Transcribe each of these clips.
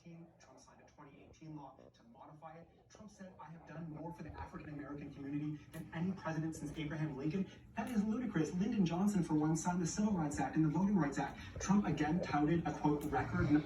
2017, Trump signed a 2018 law to modify it. Trump said, I have done more for the African-American community than any president since Abraham Lincoln. That is ludicrous. Lyndon Johnson, for one, signed the Civil Rights Act and the Voting Rights Act. Trump again touted a, quote, record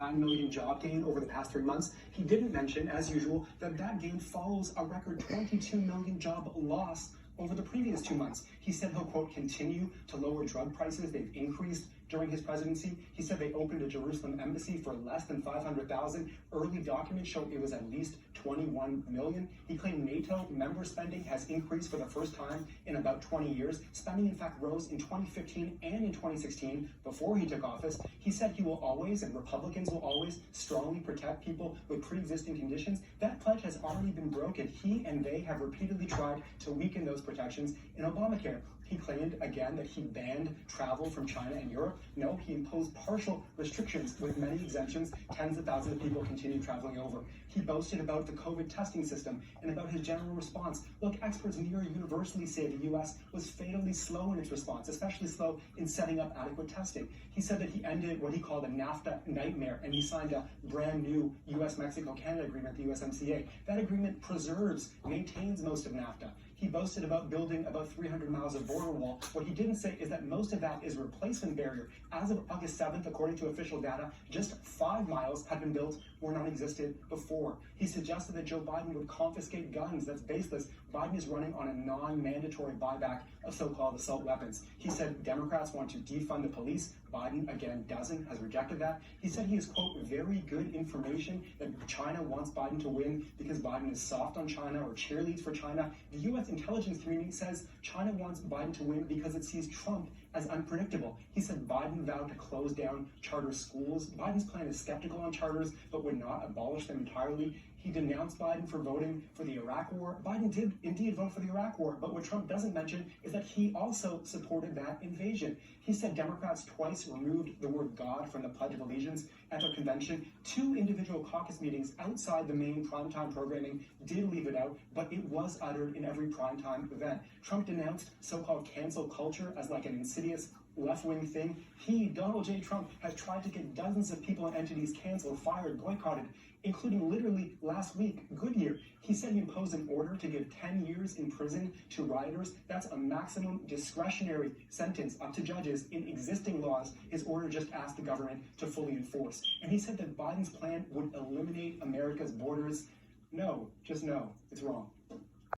9 million job gain over the past 3 months. He didn't mention, as usual, that that gain follows a record 22 million job loss over the previous 2 months. He said he'll, quote, continue to lower drug prices. They've increased during his presidency. He said they opened a Jerusalem embassy for less than $500,000. Early documents show it was at least 21 million. He claimed NATO member spending has increased for the first time in about 20 years. Spending, in fact, rose in 2015 and in 2016 before he took office. He said he will always, and Republicans will always, strongly protect people with pre-existing conditions. That pledge has already been broken. He and they have repeatedly tried to weaken those protections in Obamacare. He claimed again that he banned travel from China and Europe. No, he imposed partial restrictions with many exemptions. Tens of thousands of people continue traveling over. He boasted about the COVID testing system and about his general response. Look, experts near universally say the U.S. was fatally slow in its response, especially slow in setting up adequate testing. He said that he ended what he called a NAFTA nightmare, and he signed a brand new U.S.-Mexico-Canada agreement, the USMCA. That agreement preserves, maintains most of NAFTA. He boasted about building about 300 miles of border wall. What he didn't say is that most of that is replacement barrier. As of August 7th, according to official data, just 5 miles had been built or non-existed before. He suggested that Joe Biden would confiscate guns. That's baseless. Biden is running on a non-mandatory buyback of so-called assault weapons. He said Democrats want to defund the police. Biden, again, doesn't, has rejected that. He said he has, quote, very good information that China wants Biden to win because Biden is soft on China or cheerleads for China. The U.S. intelligence community says China wants Biden to win because it sees Trump as unpredictable. He said Biden vowed to close down charter schools. Biden's plan is skeptical on charters, but would not abolish them entirely. He denounced Biden for voting for the Iraq War. Biden did indeed vote for the Iraq War, but what Trump doesn't mention is that he also supported that invasion. He said Democrats twice removed the word God from the Pledge of Allegiance at their convention. 2 individual caucus meetings outside the main primetime programming did leave it out, but it was uttered in every primetime event. Trump denounced so-called cancel culture as like an insidious left-wing thing. He, Donald J. Trump, has tried to get dozens of people and entities canceled, fired, boycotted, including literally last week, Goodyear. He said he imposed an order to give 10 years in prison to rioters. That's a maximum discretionary sentence up to judges in existing laws. His order just asked the government to fully enforce. And he said that Biden's plan would eliminate America's borders. No, just no, it's wrong.